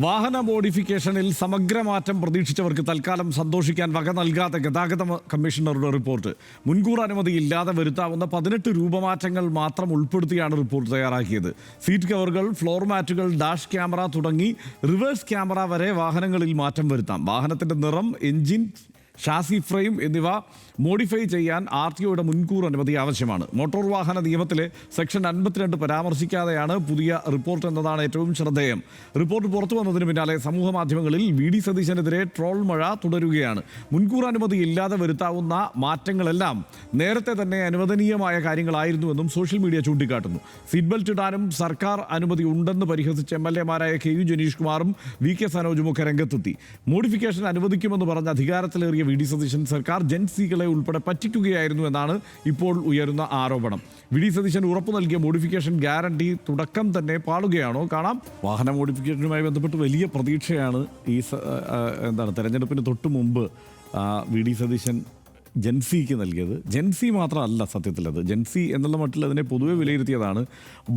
വാഹന മോഡിഫിക്കേഷനിൽ സമഗ്രമാറ്റം പ്രതീക്ഷിച്ചവർക്ക് തൽക്കാലം സന്തോഷിക്കാൻ വക നൽകാത്ത ഗതാഗത കമ്മീഷണറുടെ റിപ്പോർട്ട്. മുൻകൂർ അനുമതിയില്ലാതെ വരുത്താവുന്ന 18 രൂപമാറ്റങ്ങൾ മാത്രം ഉൾപ്പെടുത്തിയാണ് റിപ്പോർട്ട് തയ്യാറാക്കിയത്. സീറ്റ് കവറുകൾ, ഫ്ലോർ മാറ്റുകൾ, ഡാഷ് ക്യാമറ തുടങ്ങി റിവേഴ്സ് ക്യാമറ വരെ വാഹനങ്ങളിൽ മാറ്റം വരുത്താം. വാഹനത്തിന്റെ നിറം, എഞ്ചിൻ, ഷാസി ഫ്രെയിം എന്നിവ മോഡിഫൈ ചെയ്യാൻ RTOയുടെ മുൻകൂർ അനുമതി ആവശ്യമാണ്. മോട്ടോർ വാഹന നിയമത്തിലെ സെക്ഷൻ 52 പരാമർശിക്കാതെയാണ് പുതിയ റിപ്പോർട്ട് എന്നതാണ് ഏറ്റവും ശ്രദ്ധേയം. റിപ്പോർട്ട് പുറത്തു വന്നതിന് പിന്നാലെ സമൂഹ മാധ്യമങ്ങളിൽ VD സതീശനെതിരെ ട്രോൾ മഴ തുടരുകയാണ്. മുൻകൂർ അനുമതി ഇല്ലാതെ വരുത്താവുന്ന മാറ്റങ്ങളെല്ലാം നേരത്തെ തന്നെ അനുവദനീയമായ കാര്യങ്ങളായിരുന്നുവെന്നും സോഷ്യൽ മീഡിയ ചൂണ്ടിക്കാട്ടുന്നു. സീറ്റ് ബെൽറ്റ് ഇടാനും സർക്കാർ അനുമതി ഉണ്ടെന്ന് പരിഹസിച്ച MLA-മാരായ KU ജനീഷ് കുമാറും VK സനോജും ഒക്കെ രംഗത്തെത്തി. മോഡിഫിക്കേഷൻ അനുവദിക്കുമെന്ന് പറഞ്ഞ അധികാരത്തിലേറിയ VD സതീശൻ സർക്കാർ ജൻസികളെ ഉൾപ്പെടെ പറ്റിക്കുകയായിരുന്നു എന്നാണ് ഇപ്പോൾ ഉയരുന്ന ആരോപണം. VD സതീശൻ ഉറപ്പു നൽകിയ മോഡിഫിക്കേഷൻ ഗ്യാരണ്ടി തുടക്കം തന്നെ പാളുകയാണോ? കാണാം. വാഹന മോഡിഫിക്കേഷനുമായി ബന്ധപ്പെട്ട് വലിയ പ്രതീക്ഷയാണ് ഈ തെരഞ്ഞെടുപ്പിന് തൊട്ട് മുമ്പ് VD സതീശൻ ജൻസിക്ക് നൽകിയത്. ജൻസി മാത്രമല്ല സത്യത്തിൽ, അത് ജൻസി എന്നുള്ള മട്ടിൽ അതിനെ പൊതുവെ വിലയിരുത്തിയതാണ്.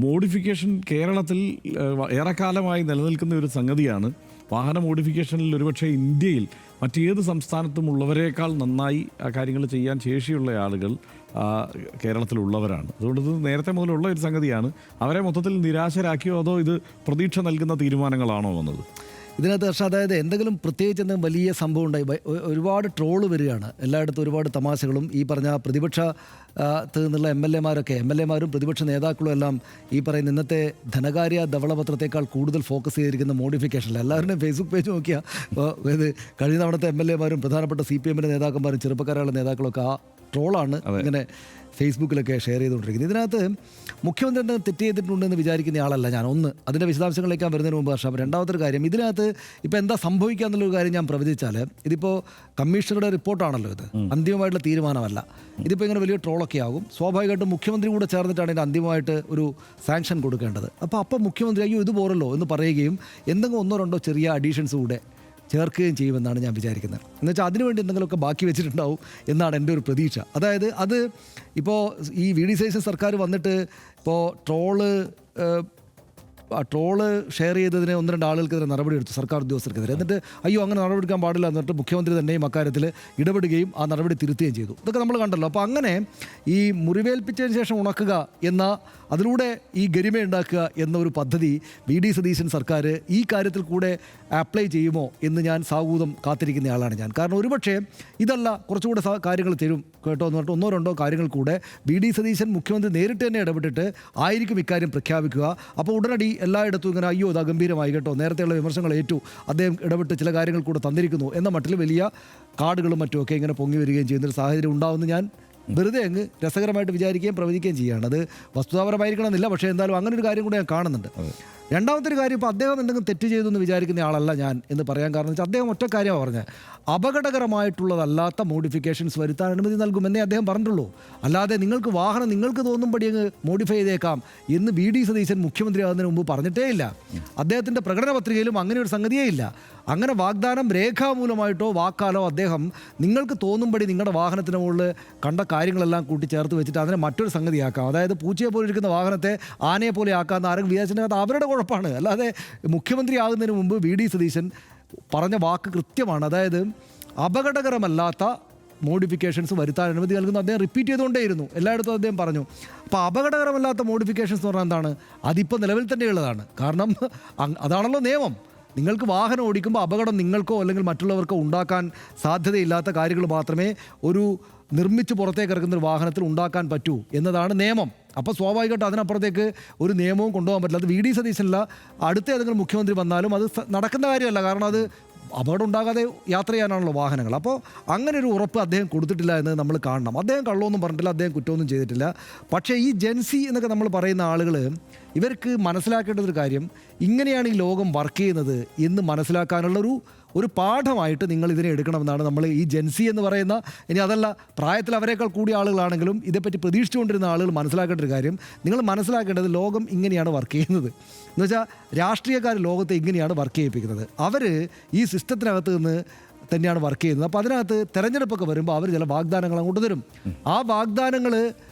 മോഡിഫിക്കേഷൻ കേരളത്തിൽ ഏറെക്കാലമായി നിലനിൽക്കുന്ന ഒരു സംഗതിയാണ്. വാഹന മോഡിഫിക്കേഷനിൽ ഒരുപക്ഷെ ഇന്ത്യയിൽ മറ്റേത് സംസ്ഥാനത്തും ഉള്ളവരേക്കാൾ നന്നായി ആ കാര്യങ്ങൾ ചെയ്യാൻ ശേഷിയുള്ള ആളുകൾ കേരളത്തിലുള്ളവരാണ്. അതുകൊണ്ട് ഇത് നേരത്തെ മുതലുള്ള ഒരു സംഗതിയാണ്. അവരെ മൊത്തത്തിൽ നിരാശരാക്കിയോ അതോ ഇത് പ്രതീക്ഷ നൽകുന്ന തീരുമാനങ്ങളാണോ വന്നത്? ഇതിനകത്ത് പക്ഷേ അതായത് എന്തെങ്കിലും പ്രത്യേകിച്ച് എന്തെങ്കിലും വലിയ സംഭവം ഉണ്ടായി ഒരുപാട് ട്രോള് വരികയാണ്. എല്ലായിടത്തും ഒരുപാട് തമാശകളും ഈ പറഞ്ഞ പ്രതിപക്ഷത്ത് നിന്നുള്ള MLA-മാരും പ്രതിപക്ഷ നേതാക്കളും എല്ലാം ഈ പറയുന്ന ഇന്നത്തെ ധനകാര്യ ധവളപത്രത്തേക്കാൾ കൂടുതൽ ഫോക്കസ് ചെയ്തിരിക്കുന്ന മോഡിഫിക്കേഷനിൽ എല്ലാവരുടെയും ഫേസ്ബുക്ക് പേജ് നോക്കിയാൽ ഇത് കഴിഞ്ഞ തവണത്തെ MLA-മാരും പ്രധാനപ്പെട്ട CPM-ന്റെ നേതാക്കന്മാരും ചെറുപ്പക്കാരുള്ള നേതാക്കളൊക്കെ ആ ട്രോളാണ് ഇങ്ങനെ ഫേസ്ബുക്കിലൊക്കെ ഷെയർ ചെയ്തുകൊണ്ടിരിക്കുന്നത്. ഇതിനകത്ത് മുഖ്യമന്ത്രി എന്തെങ്കിലും തെറ്റ് ചെയ്തിട്ടുണ്ടെന്ന് വിചാരിക്കുന്ന ആളല്ല ഞാൻ. ഒന്ന്, അതിൻ്റെ വിശദാംശങ്ങളിലേക്ക് വരുന്നതിന് മുമ്പ് പക്ഷേ രണ്ടാമത്തെ ഒരു കാര്യം, ഇതിനകത്ത് ഇപ്പോൾ എന്താ സംഭവിക്കുക എന്നുള്ളൊരു കാര്യം ഞാൻ പ്രവചിച്ചാൽ, ഇതിപ്പോൾ കമ്മീഷണറുടെ റിപ്പോർട്ടാണല്ലോ, ഇത് അന്തിമമായിട്ടുള്ള തീരുമാനമല്ല. ഇതിപ്പോൾ ഇങ്ങനെ വലിയ ട്രോളൊക്കെ ആകും. സ്വാഭാവികമായിട്ടും മുഖ്യമന്ത്രി കൂടെ ചേർന്നിട്ടാണ് ഇതിൻ്റെ അന്തിമമായിട്ട് ഒരു സാങ്ഷൻ കൊടുക്കേണ്ടത്. അപ്പോൾ മുഖ്യമന്ത്രി അയ്യോ ഇത് പോരല്ലോ എന്ന് പറയുകയും എന്തെങ്കിലും ഒന്നോ രണ്ടോ ചെറിയ അഡീഷൻസ് കൂടെ ചേർക്കുകയും ചെയ്യുമെന്നാണ് ഞാൻ വിചാരിക്കുന്നത്. എന്നുവെച്ചാൽ അതിനുവേണ്ടി എന്തെങ്കിലുമൊക്കെ ബാക്കി വെച്ചിട്ടുണ്ടാവും എന്നാണ് എൻ്റെ ഒരു പ്രതീക്ഷ. അതായത് അത് ഇപ്പോൾ ഈ VD സതീശൻ സർക്കാർ വന്നിട്ട് ഇപ്പോൾ ട്രോള് ഷെയർ ചെയ്തതിന് 1-2 ആളുകൾക്കെതിരെ നടപടിയെടുത്തു, സർക്കാർ ഉദ്യോഗസ്ഥർക്കെതിരെ. എന്നിട്ട് അയ്യോ അങ്ങനെ നടപടിയെടുക്കാൻ പാടില്ല എന്നിട്ട് മുഖ്യമന്ത്രി തന്നെയും അക്കാര്യത്തിൽ ഇടപെടുകയും ആ നടപടി തിരുത്തുകയും ചെയ്തു. ഇതൊക്കെ നമ്മൾ കണ്ടല്ലോ. അപ്പോൾ അങ്ങനെ ഈ മുറിവേൽപ്പിച്ചതിന് ശേഷം ഉണക്കുക എന്ന, അതിലൂടെ ഈ ഗരിമയുണ്ടാക്കുക എന്ന ഒരു പദ്ധതി VD സതീശൻ സർക്കാർ ഈ കാര്യത്തിൽ കൂടെ അപ്ലൈ ചെയ്യുമോ എന്ന് ഞാൻ സാഹൂതം കാത്തിരിക്കുന്ന ആളാണ് ഞാൻ. കാരണം ഒരുപക്ഷെ ഇതല്ല കുറച്ചുകൂടെ കാര്യങ്ങൾ തരും കേട്ടോ എന്ന് പറഞ്ഞിട്ട് 1-2 കാര്യങ്ങൾ കൂടെ VD സതീശൻ മുഖ്യമന്ത്രി നേരിട്ട് തന്നെ ഇടപെട്ടിട്ട് ആയിരിക്കും ഇക്കാര്യം പ്രഖ്യാപിക്കുക. അപ്പോൾ ഉടനടി എല്ലായിടത്തും ഇങ്ങനെ അയ്യോ ഇതാ ഗംഭീരമായി കേട്ടോ, നേരത്തെയുള്ള വിമർശനങ്ങൾ ഏറ്റു, അദ്ദേഹം ഇടപെട്ട് ചില കാര്യങ്ങൾ കൂടെ തന്നിരിക്കുന്നു എന്ന മട്ടിൽ വലിയ കാർഡുകളും മറ്റുമൊക്കെ ഇങ്ങനെ പൊങ്ങി വരികയും ചെയ്യുന്നൊരു സാഹചര്യം ഉണ്ടാവുമെന്ന് ഞാൻ വെറുതെ അങ്ങ് രസകരമായിട്ട് വിചാരിക്കുകയും പ്രവചിക്കുകയും ചെയ്യുകയാണ്. അത് വസ്തുതാപരമായിരിക്കണമെന്നില്ല, പക്ഷേ എന്തായാലും അങ്ങനെ ഒരു കാര്യം കൂടെ ഞാൻ കാണുന്നുണ്ട്. രണ്ടാമത്തെ ഒരു കാര്യം, ഇപ്പോൾ അദ്ദേഹം എന്തെങ്കിലും തെറ്റ് ചെയ്തു എന്ന് വിചാരിക്കുന്ന ആളല്ല ഞാൻ എന്ന് പറയാൻ കാരണം വെച്ചാൽ അദ്ദേഹം ഒറ്റ കാര്യമാണ് പറഞ്ഞത്, അപകടകരമായിട്ടുള്ളതല്ലാത്ത മോഡിഫിക്കേഷൻസ് വരുത്താൻ അനുമതി നൽകുമെന്നേ അദ്ദേഹം പറഞ്ഞിട്ടുള്ളൂ. അല്ലാതെ നിങ്ങൾക്ക് വാഹനം നിങ്ങൾക്ക് തോന്നുമ്പടി അങ്ങ് മോഡിഫൈ ചെയ്തേക്കാം എന്ന് VD സതീശൻ മുഖ്യമന്ത്രി ആകുന്നതിന് മുമ്പ് പറഞ്ഞിട്ടേ ഇല്ല. അദ്ദേഹത്തിൻ്റെ പ്രകടന പത്രികയിലും അങ്ങനെ ഒരു സംഗതിയേ ഇല്ല. അങ്ങനെ വാഗ്ദാനം രേഖാമൂലമായിട്ടോ വാക്കാലോ അദ്ദേഹം നിങ്ങൾക്ക് തോന്നുമ്പടി നിങ്ങളുടെ വാഹനത്തിന് മുകളിൽ കണ്ട കാര്യങ്ങളെല്ലാം കൂട്ടിച്ചേർത്ത് വെച്ചിട്ട് അതിനെ മറ്റൊരു സംഗതിയാക്കാം, അതായത് പൂച്ചയെ പോലെ ഇരിക്കുന്ന വാഹനത്തെ ആനയെ പോലെ ആക്കാമെന്ന് ആരെങ്കിലും വിചാരിച്ചിട്ടുണ്ടെങ്കിൽ അത് അവരുടെ കുഴപ്പമാണ്. അല്ലാതെ മുഖ്യമന്ത്രി ആകുന്നതിന് മുമ്പ് VD സതീശൻ പറഞ്ഞ വാക്ക് കൃത്യമാണ്. അതായത് അപകടകരമല്ലാത്ത മോഡിഫിക്കേഷൻസ് വരുത്താൻ അനുമതി നൽകുന്നു. അദ്ദേഹം റിപ്പീറ്റ് ചെയ്തുകൊണ്ടേയിരുന്നു, എല്ലായിടത്തും അദ്ദേഹം പറഞ്ഞു. അപ്പോൾ അപകടകരമല്ലാത്ത മോഡിഫിക്കേഷൻസ് എന്ന് പറഞ്ഞാൽ എന്താണ്? അതിപ്പോൾ നിലവിൽ തന്നെ ഉള്ളതാണ്. കാരണം അതാണല്ലോ നിയമം. നിങ്ങൾക്ക് വാഹനം ഓടിക്കുമ്പോൾ അപകടം നിങ്ങൾക്കോ അല്ലെങ്കിൽ മറ്റുള്ളവർക്കോ ഉണ്ടാക്കാൻ സാധ്യതയില്ലാത്ത കാര്യങ്ങൾ മാത്രമേ ഒരു നിർമ്മിച്ച് പുറത്തേക്ക് ഇറക്കുന്ന ഒരു വാഹനത്തിൽ ഉണ്ടാക്കാൻ പറ്റൂ എന്നതാണ് നിയമം. അപ്പോൾ സ്വാഭാവികമായിട്ടും അതിനപ്പുറത്തേക്ക് ഒരു നിയമവും കൊണ്ടുപോകാൻ പറ്റില്ല. അത് VD സതീശനല്ല, അടുത്ത ഏതെങ്കിലും മുഖ്യമന്ത്രി വന്നാലും അത് നടക്കുന്ന കാര്യമല്ല. കാരണം അത് അപകടം ഉണ്ടാകാതെ യാത്ര ചെയ്യാനാണല്ലോ വാഹനങ്ങൾ. അപ്പോൾ അങ്ങനെ ഒരു ഉറപ്പ് അദ്ദേഹം കൊടുത്തിട്ടില്ല എന്ന് നമ്മൾ കാണണം. അദ്ദേഹം കള്ളമൊന്നും പറഞ്ഞിട്ടില്ല, അദ്ദേഹം കുറ്റമൊന്നും ചെയ്തിട്ടില്ല. പക്ഷേ ഈ ജൻസി എന്നൊക്കെ നമ്മൾ പറയുന്ന ആളുകൾ, ഇവർക്ക് മനസ്സിലാക്കേണ്ടതൊരു കാര്യം, ഇങ്ങനെയാണ് ഈ ലോകം വർക്ക് ചെയ്യുന്നത് എന്ന് മനസ്സിലാക്കാനുള്ളൊരു പാഠമായിട്ട് നിങ്ങൾ ഇതിനെ എടുക്കണമെന്നാണ് നമ്മൾ ഈ ജൻസി എന്ന് പറയുന്ന, ഇനി അതല്ല പ്രായത്തിൽ അവരെക്കാൾ കൂടിയ ആളുകളാണെങ്കിലും ഇതേപ്പറ്റി പ്രതീക്ഷിച്ചുകൊണ്ടിരുന്ന ആളുകൾ മനസ്സിലാക്കേണ്ട ഒരു കാര്യം, നിങ്ങൾ മനസ്സിലാക്കേണ്ടത് ലോകം ഇങ്ങനെയാണ് വർക്ക് ചെയ്യുന്നത് എന്ന് വെച്ചാൽ രാഷ്ട്രീയക്കാർ ലോകത്തെ ഇങ്ങനെയാണ് വർക്ക് ചെയ്യിപ്പിക്കുന്നത്. അവർ ഈ സിസ്റ്റത്തിനകത്ത് നിന്ന് തന്നെയാണ് വർക്ക് ചെയ്യുന്നത്. അപ്പോൾ അതിനകത്ത് തെരഞ്ഞെടുപ്പൊക്കെ വരുമ്പോൾ അവർ ചില വാഗ്ദാനങ്ങൾ അങ്ങോട്ട് തരും. ആ വാഗ്ദാനങ്ങൾ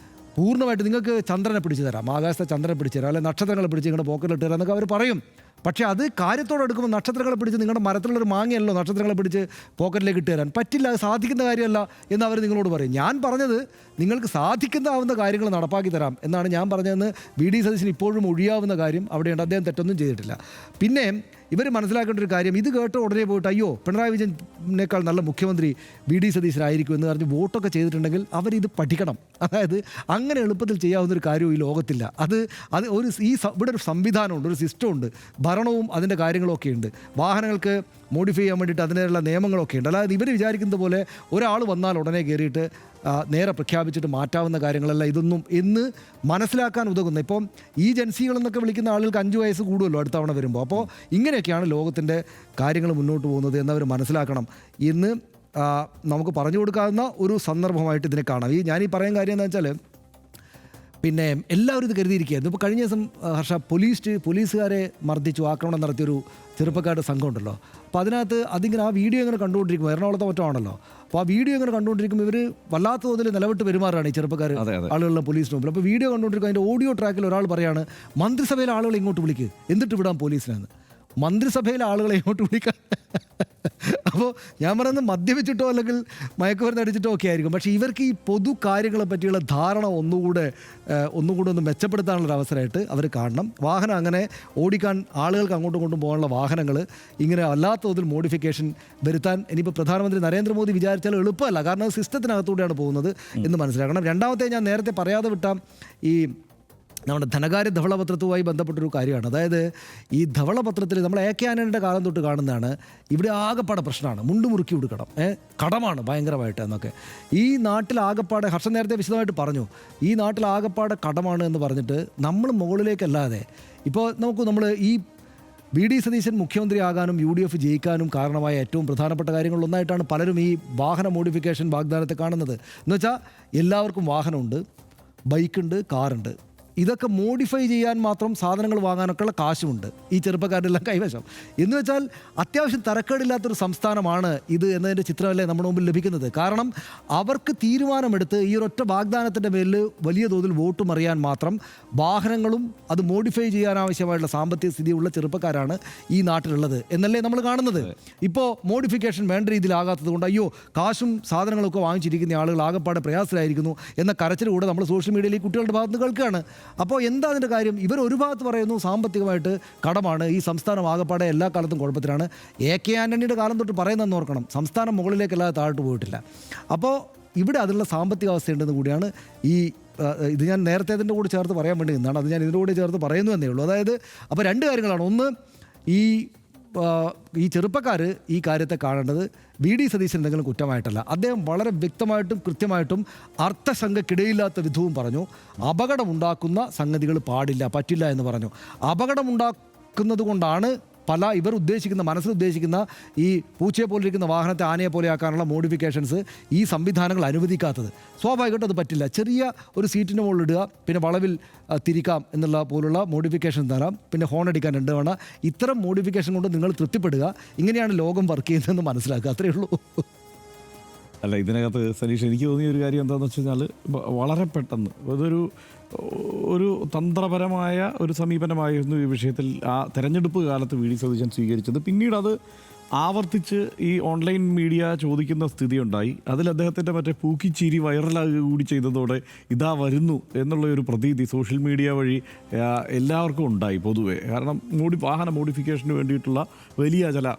പൂർണ്ണമായിട്ട് നിങ്ങൾക്ക് ചന്ദ്രനെ പിടിച്ചു തരാം, ആകാശത്തെ ചന്ദ്രനെ പിടിച്ചു തരാം, അല്ലെങ്കിൽ നക്ഷത്രങ്ങളെ പിടിച്ച് നിങ്ങളുടെ പോക്കറ്റിലിട്ട് തരാം എന്നൊക്കെ അവർ പറയും. പക്ഷേ അത് കാര്യത്തോടെ എടുക്കുമ്പോൾ നക്ഷത്രങ്ങളെ പിടിച്ച് നിങ്ങളുടെ മരത്തിലുള്ളൊരു മാങ്ങയല്ലോ നക്ഷത്രങ്ങളെ പിടിച്ച് പോക്കറ്റിലേക്ക് ഇട്ട് തരാൻ പറ്റില്ല, അത് സാധിക്കുന്ന കാര്യമല്ല എന്ന് അവർ നിങ്ങളോട് പറയും. ഞാൻ പറഞ്ഞത് നിങ്ങൾക്ക് സാധിക്കുന്നതാവുന്ന കാര്യങ്ങൾ നടപ്പാക്കി തരാം എന്നാണ് ഞാൻ പറഞ്ഞതെന്ന് വി.ഡി. സതീശന് ഇപ്പോഴും ഒഴിയാവുന്ന കാര്യം അവിടെയുണ്ട്. അദ്ദേഹം തെറ്റൊന്നും ചെയ്തിട്ടില്ല. പിന്നെ ഇവർ മനസ്സിലാക്കേണ്ട ഒരു കാര്യം, ഇത് കേട്ട് ഉടനെ പോയിട്ട് അയ്യോ പിണറായി വിജയനേക്കാൾ നല്ല മുഖ്യമന്ത്രി വി.ഡി. സതീശനായിരിക്കും എന്ന് പറഞ്ഞ് വോട്ടൊക്കെ ചെയ്തിട്ടുണ്ടെങ്കിൽ അവരിത് പഠിക്കണം. അതായത് അങ്ങനെ എളുപ്പത്തിൽ ചെയ്യാവുന്നൊരു കാര്യവും ഈ ലോകത്തില്ല. അത് ഒരു ഇവിടെ ഒരു സംവിധാനമുണ്ട്, ഒരു സിസ്റ്റമുണ്ട്, ഭരണവും അതിൻ്റെ കാര്യങ്ങളൊക്കെ ഉണ്ട്, വാഹനങ്ങൾക്ക് മോഡിഫൈ ചെയ്യാൻ വേണ്ടിയിട്ട് അതിനുള്ള നിയമങ്ങളൊക്കെ ഉണ്ട്. അല്ലാതെ ഇവർ വിചാരിക്കുന്നത് പോലെ ഒരാൾ വന്നാൽ ഉടനെ കയറിയിട്ട് നേരെ പ്രഖ്യാപിച്ചിട്ട് മാറ്റാവുന്ന കാര്യങ്ങളല്ല ഇതൊന്നും എന്ന് മനസ്സിലാക്കാൻ ഉതകുന്നത്. ഇപ്പം ഈ ജൻസികളെന്നൊക്കെ വിളിക്കുന്ന ആളുകൾക്ക് 5 വയസ്സ് കൂടുമല്ലോ അടുത്ത തവണ വരുമ്പോൾ. അപ്പോൾ ഇങ്ങനെയൊക്കെയാണ് ലോകത്തിൻ്റെ കാര്യങ്ങൾ മുന്നോട്ട് പോകുന്നത് എന്നവർ മനസ്സിലാക്കണം എന്ന് നമുക്ക് പറഞ്ഞു കൊടുക്കാവുന്ന ഒരു സന്ദർഭമായിട്ട് ഇതിനെ കാണാം. ഞാനീ പറയാൻ കാര്യം എന്താ വെച്ചാൽ, പിന്നെ എല്ലാവരും ഇത് കരുതിയിരിക്കുകയായിരുന്നു. ഇപ്പോൾ കഴിഞ്ഞ ദിവസം ഹർഷ പോലീസുകാരെ മർദ്ദിച്ചു ആക്രമണം നടത്തിയൊരു ചെറുപ്പക്കാരുടെ സംഘം ഉണ്ടല്ലോ. അപ്പോൾ അതിനകത്ത് അതിങ്ങനെ ആ വീഡിയോ ഇങ്ങനെ കണ്ടുകൊണ്ടിരിക്കും, എറണാകുളത്തെ മറ്റോ ആണല്ലോ. അപ്പോൾ ആ വീഡിയോ ഇങ്ങനെ കണ്ടുകൊണ്ടിരിക്കുമ്പോൾ ഇവർ വല്ലാത്ത തോതിൽ നിലവിട്ട് പെരുമാറാണ് ഈ ചെറുപ്പക്കാർ ആളുകളുടെ പോലീസിന് മുമ്പിൽ. അപ്പോൾ വീഡിയോ കണ്ടുകൊണ്ടിരിക്കും, അതിൻ്റെ ഓഡിയോ ട്രാക്കിൽ ഒരാൾ പറയാണ് മന്ത്രിസഭയിലെ ആളുകളെ ഇങ്ങോട്ട് വിളിക്ക് എന്നിട്ട് വിടാം പോലീസിനെന്ന്. മന്ത്രിസഭയിലെ ആളുകളെ ഇങ്ങോട്ട് വിളിക്കാൻ. അപ്പോൾ ഞാൻ പറയുന്നത് മദ്യപിച്ചിട്ടോ അല്ലെങ്കിൽ മയക്കുമരുന്ന് അടിച്ചിട്ടോ ഒക്കെ ആയിരിക്കും. പക്ഷേ ഇവർക്ക് ഈ പൊതു കാര്യങ്ങളെ പറ്റിയുള്ള ധാരണ ഒന്നുകൂടെ ഒന്ന് മെച്ചപ്പെടുത്താനുള്ളൊരു അവസരമായിട്ട് അവർ കാണണം. വാഹനം അങ്ങനെ ഓടിക്കാൻ ആളുകൾക്ക് അങ്ങോട്ടും ഇങ്ങോട്ടും പോകാനുള്ള വാഹനങ്ങൾ ഇങ്ങനെ അല്ലാത്ത തോതിൽ മോഡിഫിക്കേഷൻ വരുത്താൻ ഇനിയിപ്പോൾ പ്രധാനമന്ത്രി നരേന്ദ്രമോദി വിചാരിച്ചാൽ എളുപ്പമല്ല. കാരണം അത് സിസ്റ്റത്തിനകത്തൂടെയാണ് പോകുന്നത് എന്ന് മനസ്സിലാക്കണം. രണ്ടാമത്തെ ഞാൻ നേരത്തെ പറയാതെ വിട്ട ഈ നമ്മുടെ ധനകാര്യ ധവളപത്രത്തുമായി ബന്ധപ്പെട്ടൊരു കാര്യമാണ്. അതായത് ഈ ധവളപത്രത്തിൽ നമ്മൾ എ കെ ആന്റണിയുടെ കാലം തൊട്ട് കാണുന്നതാണ്, ഇവിടെ ആകപ്പാടെ പ്രശ്നമാണ്, മുണ്ട് മുറുക്കി കൊടുക്കണം, കടമാണ് ഭയങ്കരമായിട്ട് എന്നൊക്കെ. ഈ നാട്ടിൽ ആകപ്പാടെ, ഹർഷൻ നേരത്തെ വിശദമായിട്ട് പറഞ്ഞു, ഈ നാട്ടിൽ ആകപ്പാടെ കടമാണ് എന്ന് പറഞ്ഞിട്ട് നമ്മൾ മുകളിലേക്കല്ലാതെ ഇപ്പോൾ നമ്മൾ ഈ വി.ഡി. സതീശൻ മുഖ്യമന്ത്രിയാകാനും UDF ജയിക്കാനും കാരണമായ ഏറ്റവും പ്രധാനപ്പെട്ട കാര്യങ്ങളിലൊന്നായിട്ടാണ് പലരും ഈ വാഹന മോഡിഫിക്കേഷൻ വാഗ്ദാനത്തെ കാണുന്നത്. എന്നുവെച്ചാൽ എല്ലാവർക്കും വാഹനമുണ്ട്, ബൈക്കുണ്ട്, കാറുണ്ട്, ഇതൊക്കെ മോഡിഫൈ ചെയ്യാൻ മാത്രം സാധനങ്ങൾ വാങ്ങാനൊക്കെയുള്ള കാശുമുണ്ട് ഈ ചെറുപ്പക്കാരെല്ലാം കൈവശം. എന്ന് വെച്ചാൽ അത്യാവശ്യം തരക്കേടില്ലാത്തൊരു സംസ്ഥാനമാണ് ഇത് എന്നതിൻ്റെ ചിത്രമല്ലേ നമ്മുടെ മുമ്പിൽ ലഭിക്കുന്നത്. കാരണം അവർക്ക് തീരുമാനമെടുത്ത് ഈ ഒരൊറ്റ വാഗ്ദാനത്തിൻ്റെ മേലിൽ വലിയ തോതിൽ വോട്ട് മറിയാൻ മാത്രം വാഹനങ്ങളും അത് മോഡിഫൈ ചെയ്യാനാവശ്യമായിട്ടുള്ള സാമ്പത്തിക സ്ഥിതിയുള്ള ചെറുപ്പക്കാരാണ് ഈ നാട്ടിലുള്ളത് എന്നല്ലേ നമ്മൾ കാണുന്നത്. ഇപ്പോൾ മോഡിഫിക്കേഷൻ വേണ്ട രീതിയിലാകാത്തത് കൊണ്ട് അയ്യോ കാശും സാധനങ്ങളൊക്കെ വാങ്ങിച്ചിരിക്കുന്ന ആളുകൾ ആകെപ്പാടെ പ്രയാസത്തിലായിരിക്കുന്നു എന്ന കരച്ചിലൂടെ നമ്മൾ സോഷ്യൽ മീഡിയയിൽ ഈ കുട്ടികളുടെ ഭാഗത്ത് നിന്ന് കേൾക്കുകയാണ്. അപ്പോൾ എന്താ അതിൻ്റെ കാര്യം? ഇവർ ഒരു ഭാഗത്ത് പറയുന്നു സാമ്പത്തികമായിട്ട് കടമാണ്, ഈ സംസ്ഥാനം ആകപ്പാടെ എല്ലാ കാലത്തും കുഴപ്പത്തിലാണ്. എ കെ ആന്റണിയുടെ കാലം തൊട്ട് പറയുന്നതെന്ന് ഓർക്കണം, സംസ്ഥാനം മുകളിലേക്കല്ലാതെ താഴോട്ട് പോയിട്ടില്ല. അപ്പോൾ ഇവിടെ അതിനുള്ള സാമ്പത്തിക അവസ്ഥയുണ്ടെന്ന് കൂടിയാണ് ഇത് ഞാൻ നേരത്തെ അതിൻ്റെ കൂടെ ചേർത്ത് പറയാൻ വേണ്ടി നിന്നാണ്, അത് ഞാൻ ഇതിൻ്റെ കൂടെ ചേർത്ത് പറയുന്നു എന്നേ ഉള്ളൂ. അതായത് അപ്പോൾ 2 കാര്യങ്ങളാണ്. ഒന്ന്, ഈ ചെറുപ്പക്കാർ ഈ കാര്യത്തെ കാണേണ്ടത് വി.ഡി. സതീശൻ എന്തെങ്കിലും കുറ്റമായിട്ടല്ല. അദ്ദേഹം വളരെ വ്യക്തമായിട്ടും കൃത്യമായിട്ടും അർത്ഥശങ്കക്കിടയില്ലാത്ത വിധവും പറഞ്ഞു, അപകടമുണ്ടാക്കുന്ന സംഗതികൾ പറ്റില്ല എന്ന് പറഞ്ഞു. അപകടമുണ്ടാക്കുന്നത് കൊണ്ടാണ് ഇവർ മനസ്സിൽ ഉദ്ദേശിക്കുന്ന ഈ പൂച്ചയെ പോലെ ഇരിക്കുന്ന വാഹനത്തെ ആനയെ പോലെ ആക്കാനുള്ള മോഡിഫിക്കേഷൻസ് ഈ സംവിധാനങ്ങൾ അനുവദിക്കാത്തത്. സ്വാഭാവികമായിട്ടും അത് പറ്റില്ല. ചെറിയ ഒരു സീറ്റിൻ്റെ മുകളിൽ ഇടുക, പിന്നെ വളവിൽ തിരിക്കാം എന്നുള്ള പോലുള്ള മോഡിഫിക്കേഷൻ തരാം, പിന്നെ ഹോൺ അടിക്കാൻ 2 തവണ. ഇത്തരം മോഡിഫിക്കേഷൻ കൊണ്ട് നിങ്ങൾ തൃപ്തിപ്പെടുക. ഇങ്ങനെയാണ് ലോകം വർക്ക് ചെയ്യുന്നതെന്ന് മനസ്സിലാക്കുക, അത്രയേ ഉള്ളൂ. അല്ല, ഇതിനകത്ത് സനീഷ് എനിക്ക് തോന്നിയ ഒരു കാര്യം എന്താണെന്ന് വെച്ച് കഴിഞ്ഞാൽ വളരെ പെട്ടെന്ന് ഒരു തന്ത്രപരമായ ഒരു സമീപനമായിരുന്നു ഈ വിഷയത്തിൽ ആ തെരഞ്ഞെടുപ്പ് കാലത്ത് വി.ഡി. സതീശൻ സ്വീകരിച്ചത്. പിന്നീട് അത് ആവർത്തിച്ച് ഈ ഓൺലൈൻ മീഡിയ ചോദിക്കുന്ന സ്ഥിതിയുണ്ടായി. അതിൽ അദ്ദേഹത്തിൻ്റെ മറ്റേ പൂക്കിച്ചിരി വൈറലാകുക കൂടി ചെയ്തതോടെ ഇതാ വരുന്നു എന്നുള്ളൊരു പ്രതീതി സോഷ്യൽ മീഡിയ വഴി എല്ലാവർക്കും ഉണ്ടായി പൊതുവെ. കാരണം വാഹന മോഡിഫിക്കേഷന് വേണ്ടിയിട്ടുള്ള വലിയ ചില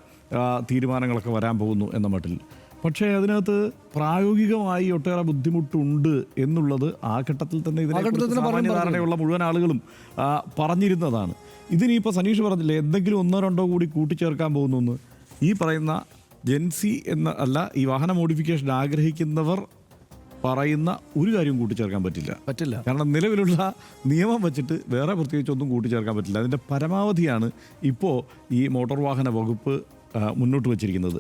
തീരുമാനങ്ങളൊക്കെ വരാൻ പോകുന്നു എന്ന മട്ടിൽ. പക്ഷേ അതിനകത്ത് പ്രായോഗികമായി ഒട്ടേറെ ബുദ്ധിമുട്ടുണ്ട് എന്നുള്ളത് ആ ഘട്ടത്തിൽ തന്നെ ഇതിനെ സാമാന്യ ധാരണയുള്ള മുഴുവൻ ആളുകളും പറഞ്ഞിരുന്നതാണ്. ഇതിനിപ്പോൾ സനീഷ് പറഞ്ഞില്ലേ എന്തെങ്കിലും 1-2 കൂടി കൂട്ടിച്ചേർക്കാൻ പോകുന്നു. ഈ പറയുന്ന ജെൻസി ഈ വാഹന മോഡിഫിക്കേഷൻ ആഗ്രഹിക്കുന്നവർ പറയുന്ന ഒരു കാര്യവും കൂട്ടിച്ചേർക്കാൻ പറ്റില്ല. കാരണം നിലവിലുള്ള നിയമം വെച്ചിട്ട് വേറെ പ്രത്യേകിച്ചൊന്നും കൂട്ടിച്ചേർക്കാൻ പറ്റില്ല. അതിൻ്റെ പരമാവധിയാണ് ഇപ്പോൾ ഈ മോട്ടോർ വാഹന വകുപ്പ് മുന്നോട്ട് വെച്ചിരിക്കുന്നത്.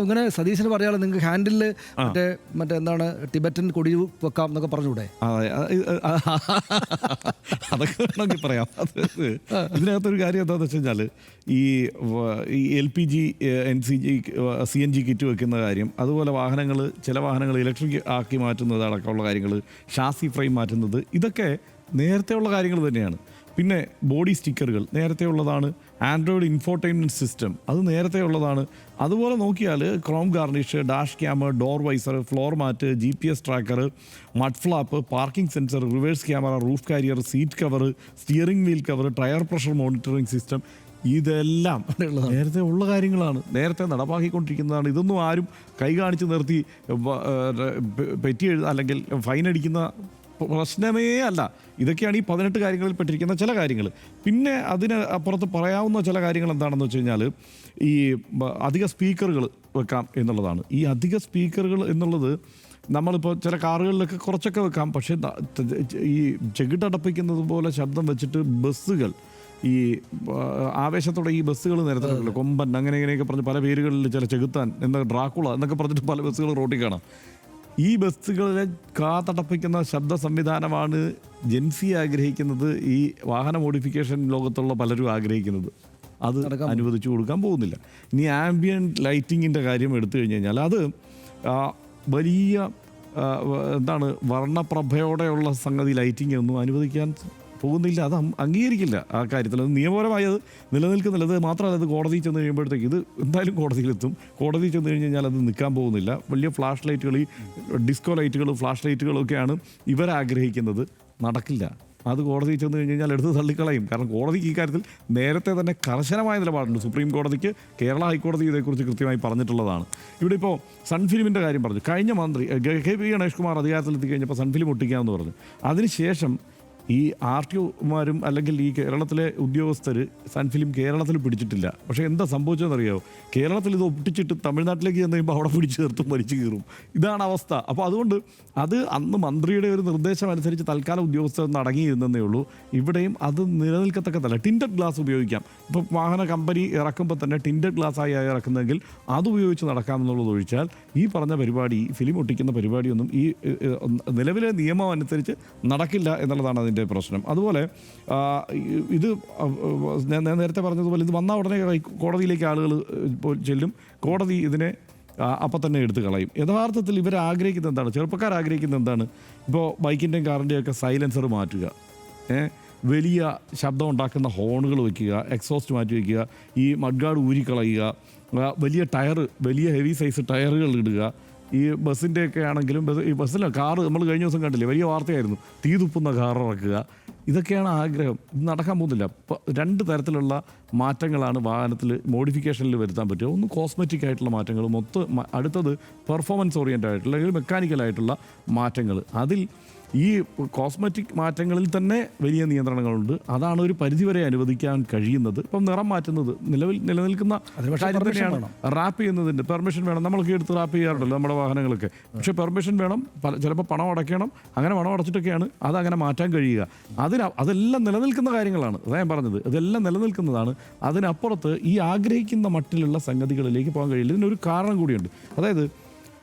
ഇങ്ങനെ സതീശന് പറയാതെ നിങ്ങൾക്ക് ഹാൻഡിൽ മറ്റേ എന്താണ് ടിബറ്റൻ കൊടി വെക്കാം എന്നൊക്കെ പറഞ്ഞൂടെ? അതൊക്കെ വേണമെങ്കിൽ പറയാം. ഇതിനകത്തൊരു കാര്യം എന്താണെന്ന് വെച്ച് കഴിഞ്ഞാൽ ഈ LPG CNG കിറ്റ് വെക്കുന്ന കാര്യം, അതുപോലെ ചില വാഹനങ്ങൾ ഇലക്ട്രിക് ആക്കി മാറ്റുന്നത് അടക്കമുള്ള കാര്യങ്ങൾ, ഷാസി ഫ്രെയിം മാറ്റുന്നത്, ഇതൊക്കെ നേരത്തെയുള്ള കാര്യങ്ങൾ തന്നെയാണ്. പിന്നെ ബോഡി സ്റ്റിക്കറുകൾ നേരത്തെ ഉള്ളതാണ്. ആൻഡ്രോയിഡ് ഇൻഫോർടൈൻമെൻറ്റ് സിസ്റ്റം അത് നേരത്തെ ഉള്ളതാണ്. അതുപോലെ നോക്കിയാൽ chrome garnish, dash camera, door visor, floor mat, GPS tracker, mud flap, parking sensor, reverse camera, roof carrier, seat cover, steering wheel cover, tyre pressure monitoring system, ഇതെല്ലാം നേരത്തെ ഉള്ള കാര്യങ്ങളാണ്, നേരത്തെ നടപ്പാക്കിക്കൊണ്ടിരിക്കുന്നതാണ്. ഇതൊന്നും ആരും കൈ കാണിച്ച് നിർത്തി പെറ്റി അല്ലെങ്കിൽ ഫൈൻ അടിക്കുന്ന പ്രശ്നമേ അല്ല. ഇതൊക്കെയാണ് ഈ 18 കാര്യങ്ങളിൽ പെട്ടിരിക്കുന്ന ചില കാര്യങ്ങൾ. പിന്നെ അതിന് അപ്പുറത്ത് പറയാവുന്ന ചില കാര്യങ്ങൾ എന്താണെന്ന് വെച്ച് കഴിഞ്ഞാൽ ഈ അധിക സ്പീക്കറുകൾ വെക്കാം എന്നുള്ളതാണ്. ഈ അധിക സ്പീക്കറുകൾ എന്നുള്ളത് നമ്മളിപ്പോൾ ചില കാറുകളിലൊക്കെ കുറച്ചൊക്കെ വെക്കാം. പക്ഷേ ഈ ചെകിട്ടടപ്പിക്കുന്നത് പോലെ ശബ്ദം വെച്ചിട്ട് ബസ്സുകൾ, ഈ ആവേശത്തോടെ ഈ ബസ്സുകൾ നിരത്തുന്നുണ്ടല്ലോ, കൊമ്പൻ അങ്ങനെ ഇങ്ങനെയൊക്കെ പറഞ്ഞ് പല പേരുകളിൽ, ചില ചെകുത്താൻ എന്ന ഡ്രാക്കുള എന്നൊക്കെ പറഞ്ഞിട്ട് പല ബസ്സുകൾ റോട്ടിൽ കാണാം. ഈ ബസ്സുകളിലെ കാതടപ്പിക്കുന്ന ശബ്ദ സംവിധാനമാണ് ജെൻസി ആഗ്രഹിക്കുന്നത്, ഈ വാഹന മോഡിഫിക്കേഷൻ ലോകത്തുള്ള പലരും ആഗ്രഹിക്കുന്നത്. അത് അനുവദിച്ചു കൊടുക്കാൻ പോകുന്നില്ല. ഇനി ആംബിയൻറ്റ് ലൈറ്റിങ്ങിൻ്റെ കാര്യം എടുത്തു കഴിഞ്ഞ് കഴിഞ്ഞാൽ അത് വലിയ വർണ്ണപ്രഭയോടെയുള്ള സംഗതി ലൈറ്റിംഗ് ഒന്നും അനുവദിക്കാൻ പോകുന്നില്ല. അത് അംഗീകരിക്കില്ല. ആ കാര്യത്തിൽ അത് നിയമപരമായി അത് നിലനിൽക്കുന്നില്ല. അത് മാത്രമല്ല, അത് കോടതിയിൽ ചെന്ന് കഴിയുമ്പോഴത്തേക്ക് ഇത് എന്തായാലും കോടതിയിലെത്തും. കോടതിയിൽ ചെന്ന് കഴിഞ്ഞ് കഴിഞ്ഞാൽ അത് നിൽക്കാൻ പോകുന്നില്ല. വലിയ ഫ്ലാഷ് ലൈറ്റുകൾ, ഈ ഡിസ്കോ ലൈറ്റുകളും ഫ്ലാഷ് ലൈറ്റുകളൊക്കെയാണ് ഇവരാഗ്രഹിക്കുന്നത്. നടക്കില്ല. അത് കോടതിയിൽ ചെന്ന് കഴിഞ്ഞ് കഴിഞ്ഞാൽ എടുത്ത് തള്ളിക്കളയും. കാരണം കോടതിക്ക് ഈ കാര്യത്തിൽ നേരത്തെ തന്നെ കർശനമായ നിലപാടുണ്ട്. സുപ്രീം കോടതിക്ക് കേരള ഹൈക്കോടതി ഇതേക്കുറിച്ച് കൃത്യമായി പറഞ്ഞിട്ടുള്ളതാണ്. ഇവിടെ ഇപ്പോൾ സൺഫിലിമിൻ്റെ കാര്യം പറഞ്ഞു. കഴിഞ്ഞ മന്ത്രി KP ഗണേഷ് കുമാർ അധികാരത്തിലെത്തി കഴിഞ്ഞപ്പോൾ സൺഫിലിം ഒട്ടിക്കാമെന്ന് പറഞ്ഞു. അതിനുശേഷം ഈ RTOമാരും അല്ലെങ്കിൽ ഈ കേരളത്തിലെ ഉദ്യോഗസ്ഥർ സൺഫിലിം കേരളത്തിൽ പിടിച്ചിട്ടില്ല. പക്ഷേ എന്താ സംഭവിച്ചതെന്നറിയാമോ? കേരളത്തിൽ ഇത് ഒട്ടിച്ചിട്ട് തമിഴ്നാട്ടിലേക്ക് ചെന്ന് കഴിയുമ്പോൾ അവിടെ പിടിച്ച് ചേർത്തും വലിച്ചു കീറും. ഇതാണ് അവസ്ഥ. അപ്പോൾ അതുകൊണ്ട് അത് അന്ന് മന്ത്രിയുടെ ഒരു നിർദ്ദേശം അനുസരിച്ച് തൽക്കാലം ഉദ്യോഗസ്ഥർ അടങ്ങിയിരുന്നേ ഉള്ളൂ. ഇവിടെയും അത് നിലനിൽക്കത്തക്കതല്ല. ടിൻറ്റഡ് ഗ്ലാസ് ഉപയോഗിക്കാം. ഇപ്പോൾ വാഹന കമ്പനി ഇറക്കുമ്പോൾ തന്നെ ടിൻറ്റഡ് ഗ്ലാസ്സായി ഇറക്കുന്നതെങ്കിൽ അതുപയോഗിച്ച് നടക്കാമെന്നുള്ളത് ഒഴിച്ചാൽ ഈ പറഞ്ഞ പരിപാടി, ഫിലിം ഒട്ടിക്കുന്ന പരിപാടിയൊന്നും ഈ നിലവിലെ നിയമം അനുസരിച്ച് നടക്കില്ല എന്നുള്ളതാണ് അതിൻ്റെ പ്രശ്നം. അതുപോലെ ഇത് ഞാൻ നേരത്തെ പറഞ്ഞതുപോലെ ഇത് വന്ന ഉടനെ കോടതിയിലേക്ക് ആളുകൾ ചെല്ലും. കോടതി ഇതിനെ അപ്പം തന്നെ എടുത്ത് കളയും. യഥാർത്ഥത്തിൽ ഇവർ ആഗ്രഹിക്കുന്നത് എന്താണ്? ചെറുപ്പക്കാർ ആഗ്രഹിക്കുന്നത് എന്താണ്? ഇപ്പോൾ ബൈക്കിൻ്റെയും കാറിൻ്റെയൊക്കെ സൈലൻസർ മാറ്റുക, വലിയ ശബ്ദം ഉണ്ടാക്കുന്ന ഹോണുകൾ വയ്ക്കുക, എക്സോസ്റ്റ് മാറ്റി വയ്ക്കുക, ഈ മഡ്ഗാർഡ് ഊരിക്കളയുക, വലിയ ടയർ, വലിയ ഹെവി സൈസ് ടയറുകൾ ഇടുക. ഈ ബസ്സിൻ്റെയൊക്കെ ആണെങ്കിലും ഈ ബസ്സിലെ കാറ് നമ്മൾ കഴിഞ്ഞ ദിവസം കണ്ടില്ലേ, വലിയ വാർത്തയായിരുന്നു, തീ തുപ്പുന്ന കാർ ഇറക്കുക. ഇതൊക്കെയാണ് ആഗ്രഹം. ഇത് നടക്കാൻ പോകുന്നില്ല. 2 തരത്തിലുള്ള മാറ്റങ്ങളാണ് വാഹനത്തിൽ മോഡിഫിക്കേഷനിൽ വരുത്താൻ പറ്റുക. ഒന്ന് കോസ്മെറ്റിക് ആയിട്ടുള്ള മാറ്റങ്ങൾ, അടുത്തത് പെർഫോമൻസ് ഓറിയൻറ്റഡ് ആയിട്ടുള്ള അല്ലെങ്കിൽ മെക്കാനിക്കലായിട്ടുള്ള മാറ്റങ്ങൾ. അതിൽ ഈ കോസ്മെറ്റിക് മാറ്റങ്ങളിൽ തന്നെ വലിയ നിയന്ത്രണങ്ങളുണ്ട്. അതാണ് ഒരു പരിധിവരെ അനുവദിക്കാൻ കഴിയുന്നത്. ഇപ്പം നിറം മാറ്റുന്നത് നിലവിൽ നിലനിൽക്കുന്ന കാര്യം തന്നെയാണ്. റാപ്പ് ചെയ്യുന്നതിൻ്റെ പെർമിഷൻ വേണം. നമ്മളൊക്കെ എടുത്ത് റാപ്പ് ചെയ്യാറുണ്ടല്ലോ നമ്മുടെ വാഹനങ്ങളൊക്കെ. പക്ഷേ പെർമിഷൻ വേണം, ചിലപ്പോൾ പണം അടയ്ക്കണം. അങ്ങനെ പണം അടച്ചിട്ടൊക്കെയാണ് അതങ്ങനെ മാറ്റാൻ കഴിയുക. അതെല്ലാം നിലനിൽക്കുന്ന കാര്യങ്ങളാണ്. അതാ ഞാൻ പറഞ്ഞത്, ഇതെല്ലാം നിലനിൽക്കുന്നതാണ്. അതിനപ്പുറത്ത് ഈ ആഗ്രഹിക്കുന്ന മട്ടിലുള്ള സംഗതികളിലേക്ക് പോകാൻ കഴിയില്ല. ഇതിനൊരു കാരണം കൂടിയുണ്ട്. അതായത്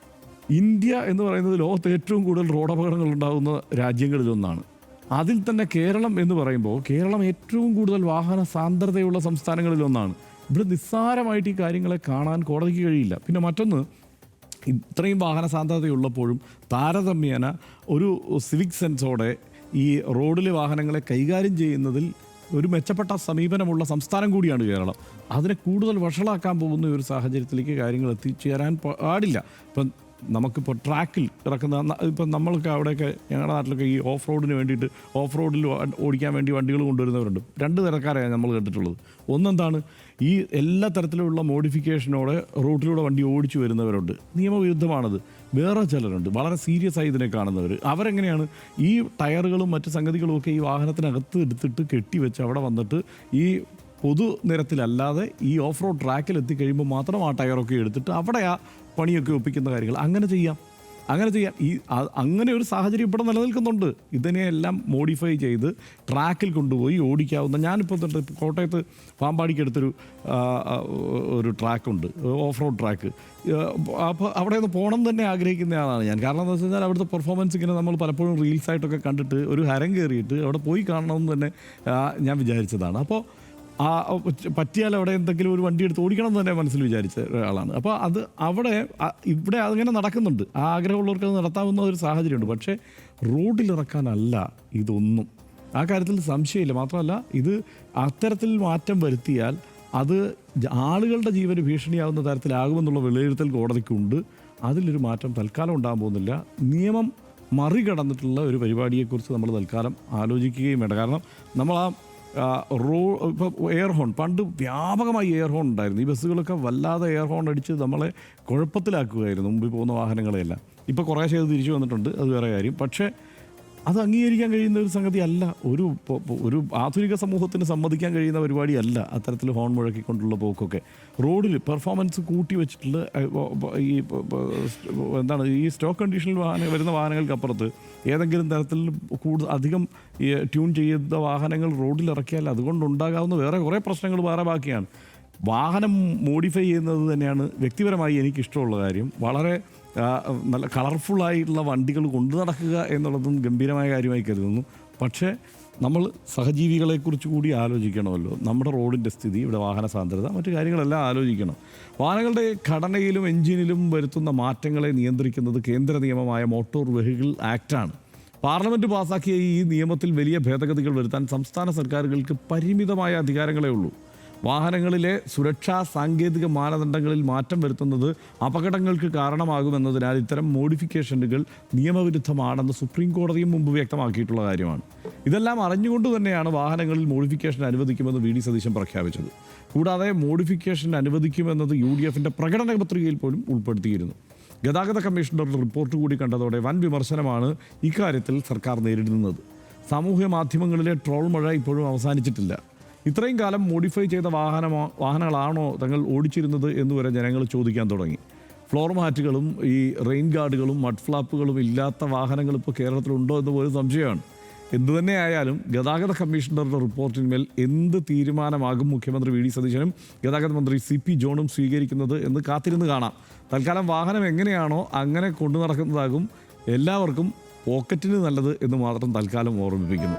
ഇന്ത്യ എന്ന് പറയുന്നത് ലോകത്ത് ഏറ്റവും കൂടുതൽ റോഡ് അപകടങ്ങൾ ഉണ്ടാകുന്ന രാജ്യങ്ങളിലൊന്നാണ്. അതിൽ തന്നെ കേരളം എന്ന് പറയുമ്പോൾ കേരളം ഏറ്റവും കൂടുതൽ വാഹന സാന്ദ്രതയുള്ള സംസ്ഥാനങ്ങളിലൊന്നാണ്. ഇവിടെ നിസ്സാരമായിട്ട് ഈ കാര്യങ്ങളെ കാണാൻ കോടതിക്ക് കഴിയില്ല. പിന്നെ മറ്റൊന്ന്, ഇത്രയും വാഹന സാന്ദ്രതയുള്ളപ്പോഴും താരതമ്യേന ഒരു സിവിക് സെൻസോടെ ഈ റോഡിലെ വാഹനങ്ങളെ കൈകാര്യം ചെയ്യുന്നതിൽ ഒരു മെച്ചപ്പെട്ട സമീപനമുള്ള സംസ്ഥാനം കൂടിയാണ് കേരളം. അതിനെ കൂടുതൽ വഷളാക്കാൻ പോകുന്ന ഒരു സാഹചര്യത്തിലേക്ക് കാര്യങ്ങൾ എത്തിച്ചേരാൻ പാടില്ല. ഇപ്പം നമുക്കിപ്പോൾ ട്രാക്കിൽ ഇറക്കുന്ന, ഇപ്പം നമ്മൾക്ക് അവിടെയൊക്കെ ഞങ്ങളുടെ നാട്ടിലൊക്കെ ഈ ഓഫ് റോഡിന് വേണ്ടിയിട്ട് ഓഫ് റോഡിൽ ഓടിക്കാൻ വേണ്ടി വണ്ടികൾ കൊണ്ടുവരുന്നവരുണ്ട്. 2 തരക്കാരെയാണ് നമ്മൾ കണ്ടിട്ടുള്ളത്. ഒന്നെന്താണ്, ഈ എല്ലാ തരത്തിലുള്ള മോഡിഫിക്കേഷനോടെ റൂട്ടിലൂടെ വണ്ടി ഓടിച്ചു വരുന്നവരുണ്ട്, നിയമവിരുദ്ധമാണത്. വേറെ ചിലരുണ്ട് വളരെ സീരിയസ് ആയി ഇതിനെ കാണുന്നവർ. അവരെങ്ങനെയാണ് ഈ ടയറുകളും മറ്റ് സംഗതികളും ഒക്കെ ഈ വാഹനത്തിനകത്ത് എടുത്തിട്ട് കെട്ടിവെച്ച് അവിടെ വന്നിട്ട് ഈ പൊതുനിരത്തിലല്ലാതെ ഈ ഓഫ് റോഡ് ട്രാക്കിൽ എത്തിക്കഴിയുമ്പോൾ മാത്രം ആ ടയറൊക്കെ എടുത്തിട്ട് അവിടെ ആ പണിയൊക്കെ ഒപ്പിക്കുന്ന കാര്യങ്ങൾ അങ്ങനെ ചെയ്യാം. അങ്ങനെ ഒരു സാഹചര്യം ഇവിടെ നിലനിൽക്കുന്നുണ്ട്. ഇതിനെയെല്ലാം മോഡിഫൈ ചെയ്ത് ട്രാക്കിൽ കൊണ്ടുപോയി ഓടിക്കാവുന്ന, ഞാനിപ്പോൾ കോട്ടയത്ത് പാമ്പാടിക്ക് അടുത്തൊരു ട്രാക്കുണ്ട്, ഓഫ് റോഡ് ട്രാക്ക്. അപ്പോൾ അവിടെ ഒന്ന് പോകണം തന്നെ ആഗ്രഹിക്കുന്ന ആളാണ് ഞാൻ. കാരണം എന്താ വെച്ച് കഴിഞ്ഞാൽ അവിടുത്തെ പെർഫോമൻസ് ഇങ്ങനെ നമ്മൾ പലപ്പോഴും റീൽസായിട്ടൊക്കെ കണ്ടിട്ട് ഒരു ഹരം കയറിയിട്ട് അവിടെ പോയി കാണണമെന്ന് തന്നെ ഞാൻ വിചാരിച്ചതാണ്. അപ്പോൾ പറ്റിയാൽ അവിടെ എന്തെങ്കിലും ഒരു വണ്ടി എടുത്ത് ഓടിക്കണം എന്ന് തന്നെ മനസ്സിൽ വിചാരിച്ച ഒരാളാണ്. അപ്പോൾ ഇവിടെ അങ്ങനെ നടക്കുന്നുണ്ട്. ആ ആഗ്രഹമുള്ളവർക്ക് അത് നടത്താവുന്ന ഒരു സാഹചര്യമുണ്ട്. പക്ഷേ റോഡിലിറക്കാനല്ല ഇതൊന്നും. ആ കാര്യത്തിൽ സംശയമില്ല. മാത്രമല്ല ഇത് അത്തരത്തിൽ മാറ്റം വരുത്തിയാൽ അത് ആളുകളുടെ ജീവന് ഭീഷണിയാവുന്ന തരത്തിലാകുമെന്നുള്ള വിലയിരുത്തൽ കോടതിക്കുണ്ട്. അതിലൊരു മാറ്റം തൽക്കാലം ഉണ്ടാകാൻ പോകുന്നില്ല. നിയമം മറികടന്നിട്ടുള്ള ഒരു പരിപാടിയെക്കുറിച്ച് നമ്മൾ തൽക്കാലം ആലോചിക്കുകയും വേണ്ട. കാരണം നമ്മൾ ഇപ്പോൾ എയർ ഹോൺ, പണ്ട് വ്യാപകമായി എയർ ഹോൺ ഉണ്ടായിരുന്നു. ഈ ബസ്സുകളൊക്കെ വല്ലാതെ എയർ ഹോൺ അടിച്ച് നമ്മളെ കുഴപ്പത്തിലാക്കുകയായിരുന്നു, മുമ്പിൽ പോകുന്ന വാഹനങ്ങളെല്ലാം. ഇപ്പോൾ കുറേശ്ശേ അത് തിരിച്ചു വന്നിട്ടുണ്ട്, അത് വേറെ കാര്യം. പക്ഷേ അത് അംഗീകരിക്കാൻ കഴിയുന്ന ഒരു സംഗതി അല്ല. ഒരു ആധുനിക സമൂഹത്തിന് സമ്മതിക്കാൻ കഴിയുന്ന പരിപാടിയല്ല അത്തരത്തിൽ ഹോൺ മുഴക്കിക്കൊണ്ടുള്ള പോക്കൊക്കെ. റോഡിൽ പെർഫോമൻസ് കൂട്ടി വെച്ചിട്ടുള്ള ഈ എന്താണ് ഈ സ്റ്റോക്ക് കണ്ടീഷനിൽ വരുന്ന വാഹനങ്ങൾക്കപ്പുറത്ത് ഏതെങ്കിലും തരത്തിൽ അധികം ട്യൂൺ ചെയ്ത വാഹനങ്ങൾ റോഡിൽ ഇറക്കിയാൽ അതുകൊണ്ടുണ്ടാകാവുന്ന വേറെ കുറേ പ്രശ്നങ്ങൾ വേറെ ബാക്കിയാണ്. വാഹനം മോഡിഫൈ ചെയ്യുന്നത് തന്നെയാണ് വ്യക്തിപരമായി എനിക്കിഷ്ടമുള്ള കാര്യം. വളരെ നല്ല കളർഫുള്ളായിട്ടുള്ള വണ്ടികൾ കൊണ്ടു നടക്കുക എന്നുള്ളതും ഗംഭീരമായ കാര്യമായി കരുതുന്നു. പക്ഷേ നമ്മൾ സഹജീവികളെക്കുറിച്ച് കൂടി ആലോചിക്കണമല്ലോ. നമ്മുടെ റോഡിൻ്റെ സ്ഥിതി, ഇവിടെ വാഹന സാന്ദ്രത, മറ്റു കാര്യങ്ങളെല്ലാം ആലോചിക്കണം. വാഹനങ്ങളുടെ ഘടനയിലും എഞ്ചിനിലും വരുത്തുന്ന മാറ്റങ്ങളെ നിയന്ത്രിക്കുന്നത് കേന്ദ്ര നിയമമായ മോട്ടോർ വെഹിക്കിൾ ആക്റ്റാണ്. പാർലമെൻറ്റ് പാസാക്കിയ ഈ നിയമത്തിൽ വലിയ ഭേദഗതികൾ വരുത്താൻ സംസ്ഥാന സർക്കാരുകൾക്ക് പരിമിതമായ അധികാരങ്ങളേ ഉള്ളൂ. വാഹനങ്ങളിലെ സുരക്ഷാ സാങ്കേതിക മാനദണ്ഡങ്ങളിൽ മാറ്റം വരുത്തുന്നത് അപകടങ്ങൾക്ക് കാരണമാകുമെന്നതിനാൽ ഇത്തരം മോഡിഫിക്കേഷനുകൾ നിയമവിരുദ്ധമാണെന്ന് സുപ്രീം കോടതിയും മുമ്പ് വ്യക്തമാക്കിയിട്ടുള്ള കാര്യമാണ്. ഇതെല്ലാം അറിഞ്ഞുകൊണ്ട് തന്നെയാണ് വാഹനങ്ങളിൽ മോഡിഫിക്കേഷൻ അനുവദിക്കുമെന്ന് വി ഡി സതീശൻ പ്രഖ്യാപിച്ചത്. കൂടാതെ മോഡിഫിക്കേഷൻ അനുവദിക്കുമെന്നത് UDF-ന്റെ പ്രകടന പത്രികയിൽ പോലും ഉൾപ്പെടുത്തിയിരുന്നു. ഗതാഗത കമ്മീഷണറുടെ റിപ്പോർട്ട് കൂടി കണ്ടതോടെ വൻ വിമർശനമാണ് ഇക്കാര്യത്തിൽ സർക്കാർ നേരിടുന്നത്. സാമൂഹ്യ മാധ്യമങ്ങളിലെ ട്രോൾ മഴ ഇപ്പോഴും അവസാനിച്ചിട്ടില്ല. ഇത്രയും കാലം മോഡിഫൈ ചെയ്ത വാഹനങ്ങളാണോ തങ്ങൾ ഓടിച്ചിരുന്നത് എന്നുവരെ ജനങ്ങൾ ചോദിക്കാൻ തുടങ്ങി. ഫ്ലോർ മാറ്റുകളും ഈ റെയിൻ ഗാർഡുകളും മഡ് ഫ്ലാപ്പുകളും ഇല്ലാത്ത വാഹനങ്ങൾ ഇപ്പോൾ കേരളത്തിലുണ്ടോ എന്ന് പോലും സംശയമാണ്. എന്തുതന്നെ ആയാലും ഗതാഗത കമ്മീഷണറുടെ റിപ്പോർട്ടിന്മേൽ എന്ത് തീരുമാനമാകും മുഖ്യമന്ത്രി വി ഡി സതീശനും ഗതാഗത മന്ത്രി CP ജോണും സ്വീകരിക്കുന്നത് എന്ന് കാത്തിരുന്ന് കാണാം. തൽക്കാലം വാഹനം എങ്ങനെയാണോ അങ്ങനെ കൊണ്ടു നടക്കുന്നതാകും എല്ലാവർക്കും പോക്കറ്റിന് നല്ലത് എന്ന് മാത്രം തൽക്കാലം ഓർമ്മിപ്പിക്കുന്നു.